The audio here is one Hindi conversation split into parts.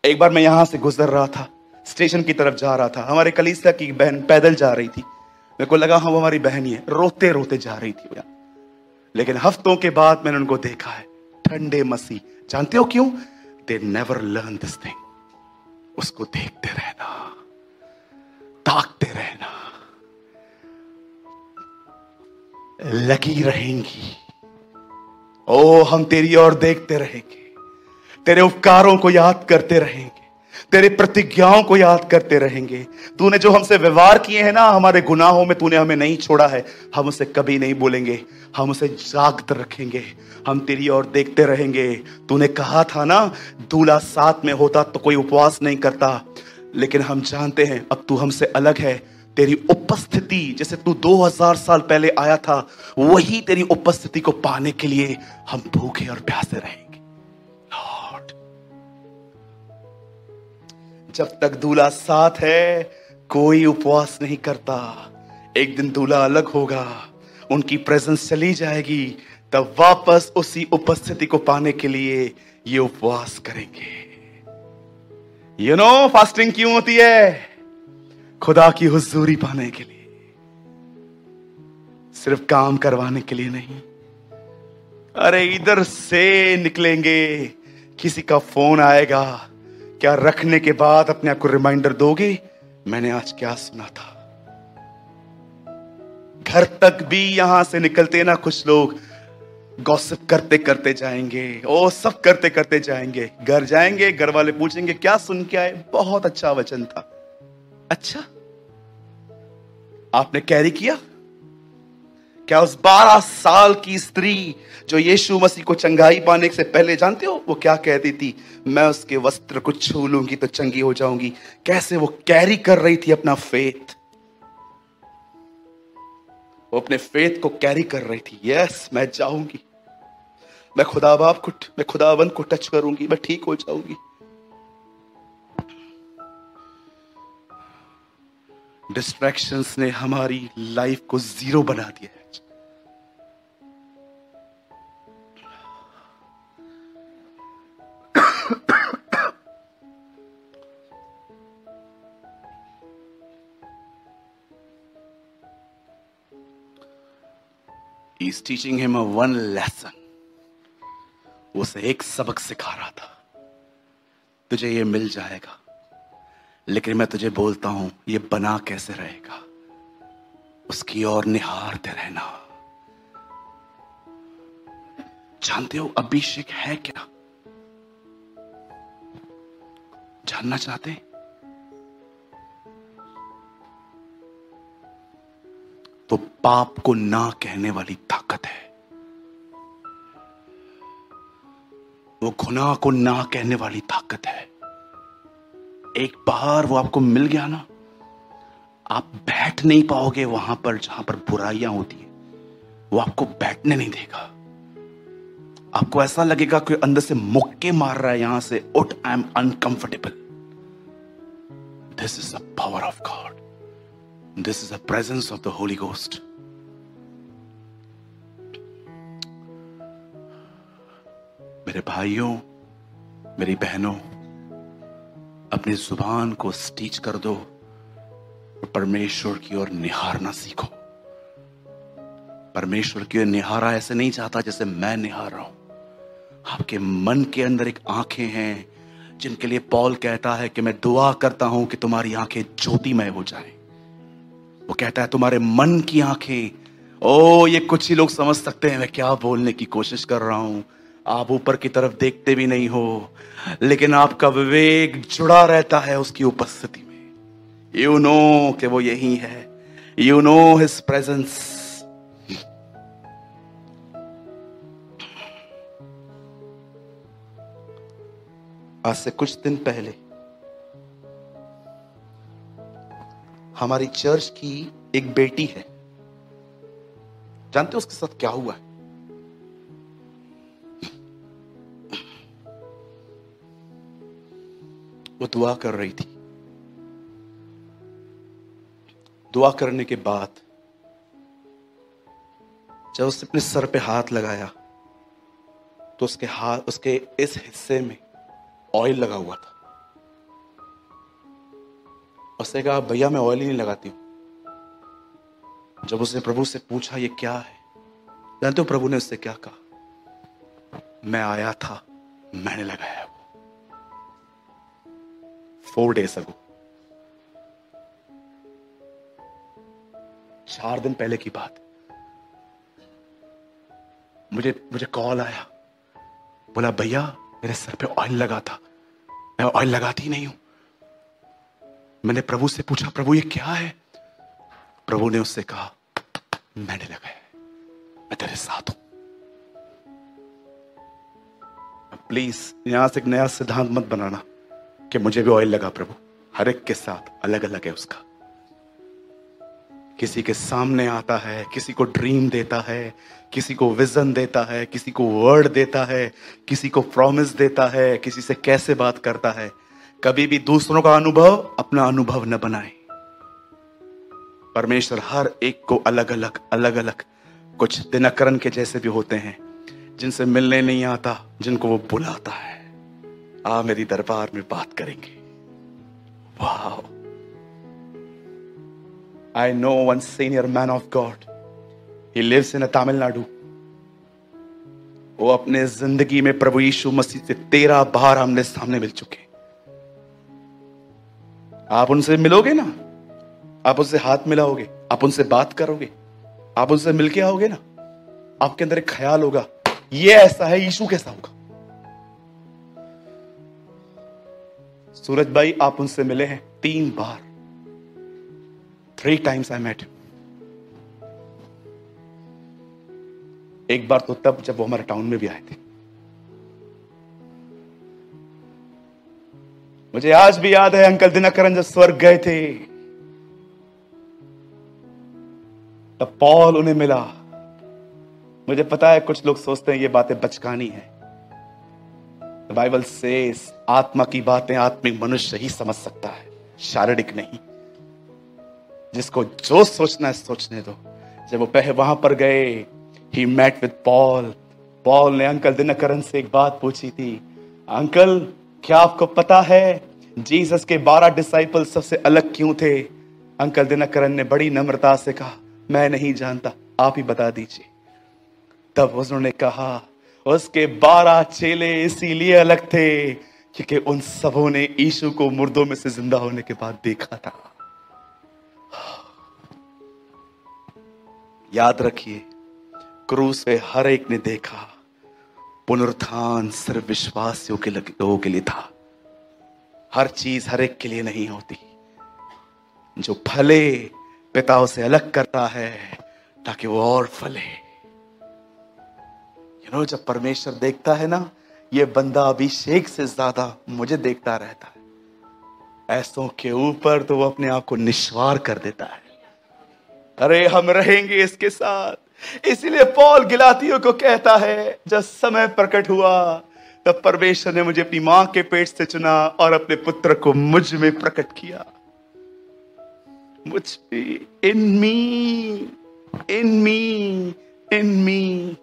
एक बार मैं यहां से गुजर रहा था, स्टेशन की तरफ जा रहा था। हमारे कलीसिया की बहन पैदल जा रही थी। मेरे को लगा हाँ वो हमारी बहन ही है, रोते रोते जा रही थी वो। लेकिन हफ्तों के बाद मैंने उनको देखा है, ठंडे मसीह। जानते हो क्यों? They never learn this thing. उसको देखते रहना, ताकते रहना, लगी रहेंगी। ओ हम तेरी ओर देखते रहेंगे, तेरे उपकारों को याद करते रहेंगे, तेरे प्रतिज्ञाओं को याद करते रहेंगे। तूने जो हमसे व्यवहार किए हैं ना, हमारे गुनाहों में तूने हमें नहीं छोड़ा है, हम उसे कभी नहीं भूलेंगे। हम उसे जागते रखेंगे, हम तेरी ओर देखते रहेंगे। तूने कहा था ना, दूल्हा साथ में होता तो कोई उपवास नहीं करता, लेकिन हम जानते हैं अब तू हमसे अलग है। तेरी उपस्थिति, जैसे तू 2000 साल पहले आया था, वही तेरी उपस्थिति को पाने के लिए हम भूखे और प्यासे रहेंगे। लॉर्ड, जब तक दूल्हा साथ है कोई उपवास नहीं करता। एक दिन दूल्हा अलग होगा, उनकी प्रेजेंस चली जाएगी, तब वापस उसी उपस्थिति को पाने के लिए ये उपवास करेंगे। यू नो फास्टिंग क्यों होती है? खुदा की हुजूरी पाने के लिए, सिर्फ काम करवाने के लिए नहीं। अरे इधर से निकलेंगे, किसी का फोन आएगा, क्या रखने के बाद अपने आप को रिमाइंडर दोगे, मैंने आज क्या सुना था। घर तक भी यहां से निकलते ना कुछ लोग गॉसिप करते करते जाएंगे, ओ सब करते करते जाएंगे। घर जाएंगे, घर वाले पूछेंगे क्या सुन के आए? बहुत अच्छा वचन था। अच्छा, आपने कैरी किया क्या? उस 12 साल की स्त्री जो यीशु मसीह को चंगाई पाने से पहले, जानते हो वो क्या कहती थी? मैं उसके वस्त्र को छू लूंगी तो चंगी हो जाऊंगी। कैसे वो कैरी कर रही थी अपना फेथ, वो अपने फेथ को कैरी कर रही थी। यस, मैं जाऊंगी, मैं खुदाबंद को टच करूंगी, मैं ठीक हो जाऊंगी। डिस्ट्रैक्शंस ने हमारी लाइफ को जीरो बना दिया है। He's teaching him a one lesson. उसे एक सबक सिखा रहा था, तुझे ये मिल जाएगा, लेकिन मैं तुझे बोलता हूं ये बना कैसे रहेगा, उसकी ओर निहारते रहना। जानते हो अभिषेक है क्या? जानना चाहते हैं? तो पाप को ना कहने वाली ताकत है, वो गुनाह को ना कहने वाली ताकत है। एक बार वो आपको मिल गया ना, आप बैठ नहीं पाओगे वहां पर जहां पर बुराइयां होती है। वो आपको बैठने नहीं देगा। आपको ऐसा लगेगा कि अंदर से मुक्के मार रहा है, यहां से उठ, I am uncomfortable. This is the power of God, this is the presence of the Holi ghost. मेरे भाइयों, मेरी बहनों, अपनी जुबान को स्टीच कर दो और परमेश्वर की ओर निहारना सीखो। परमेश्वर की ओर निहारा ऐसे नहीं चाहता जैसे मैं निहार रहा हूं। आपके मन के अंदर एक आंखें हैं जिनके लिए पौल कहता है कि मैं दुआ करता हूं कि तुम्हारी आंखें ज्योतिमय हो जाएं। वो कहता है तुम्हारे मन की आंखें। ओ, ये कुछ ही लोग समझ सकते हैं मैं क्या बोलने की कोशिश कर रहा हूं। आप ऊपर की तरफ देखते भी नहीं हो, लेकिन आपका विवेक जुड़ा रहता है उसकी उपस्थिति में। यू नो कि वो यही है, यू नो हिज प्रेजेंस। आज से कुछ दिन पहले हमारी चर्च की एक बेटी है, जानते हो उसके साथ क्या हुआ है? वो दुआ कर रही थी। दुआ करने के बाद जब उसने अपने सर पे हाथ लगाया तो उसके इस हिस्से में ऑयल लगा हुआ था। उसने कहा भैया मैं ऑयल ही नहीं लगाती हूं। जब उसने प्रभु से पूछा ये क्या है, जानते हो प्रभु ने उससे क्या कहा? मैं आया था, मैंने लगाया वो 4 days ago, 4 दिन पहले की बात। मुझे कॉल आया, बोला भैया मेरे सर पे ऑयल लगा था, मैं ऑयल लगाती नहीं हूं। मैंने प्रभु से पूछा प्रभु ये क्या है? प्रभु ने उससे कहा मैंने लगाया, मैं तेरे साथ हूं। प्लीज यहां से एक नया सिद्धांत मत बनाना कि मुझे भी ऑयल लगा। प्रभु हर एक के साथ अलग अलग है उसका। किसी के सामने आता है, किसी को ड्रीम देता है, किसी को विजन देता है, किसी को वर्ड देता है, किसी को प्रॉमिस देता है, किसी से कैसे बात करता है। कभी भी दूसरों का अनुभव अपना अनुभव न बनाए। परमेश्वर हर एक को अलग अलग कुछ दिनकरण के जैसे भी होते हैं, जिनसे मिलने नहीं आता, जिनको वो बुलाता है। आ मेरी दरबार में बात करेंगे। वाह, I know one senior man of God. He lives in Tamil Nadu. वो अपने जिंदगी में प्रभु यीशु मसीह से 13 बार हमने सामने मिल चुके। आप उनसे मिलोगे ना, आप उनसे हाथ मिलाओगे, आप उनसे बात करोगे, आप उनसे मिलके आओगे ना, आपके अंदर एक ख्याल होगा ये ऐसा है, यीशु कैसा होगा। सूरज भाई आप उनसे मिले हैं 3 बार, 3 times I met him. एक बार तो तब जब वो हमारे टाउन में भी आए थे। मुझे आज भी याद है अंकल दिनकरन जब स्वर्ग गए थे, तब पॉल उन्हें मिला। मुझे पता है कुछ लोग सोचते हैं ये बातें बचकानी है। The Bible says आत्मा की बातें आत्मिक मनुष्य ही समझ सकता है, शारीरिक नहीं। जिसको जो सोचना है सोचने दो। जब वो वहां पर गए, he met with Paul. Paul ने अंकल दिनकरन से एक बात पूछी थी, अंकल क्या आपको पता है जीसस के 12 डिसाइपल सबसे अलग क्यों थे? अंकल दिनकरन ने बड़ी नम्रता से कहा मैं नहीं जानता, आप ही बता दीजिए। तब उन्होंने कहा उसके 12 चेले इसीलिए अलग थे क्योंकि उन सबों ने यीशु को मुर्दों में से जिंदा होने के बाद देखा था। याद रखिए, क्रूस पे हर एक ने देखा, पुनरुत्थान सिर्फ विश्वासियों के लोगों के लिए था। हर चीज हर एक के लिए नहीं होती। जो फले पिता उसे अलग करता है ताकि वो और फले। जब परमेश्वर देखता है ना, ये बंदा अभिषेक से ज्यादा मुझे देखता रहता है, ऐसों के ऊपर तो वो अपने आप को निस्वार कर देता है। अरे हम रहेंगे इसके साथ। इसीलिए पौल गिलातियों को कहता है जब समय प्रकट हुआ तब परमेश्वर ने मुझे अपनी मां के पेट से चुना और अपने पुत्र को मुझ में प्रकट किया। मुझ में, इन मी, इन मी, इन मी।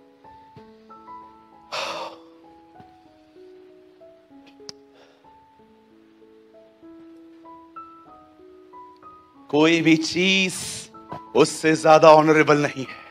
कोई भी चीज उससे ज्यादा ऑनरेबल नहीं है।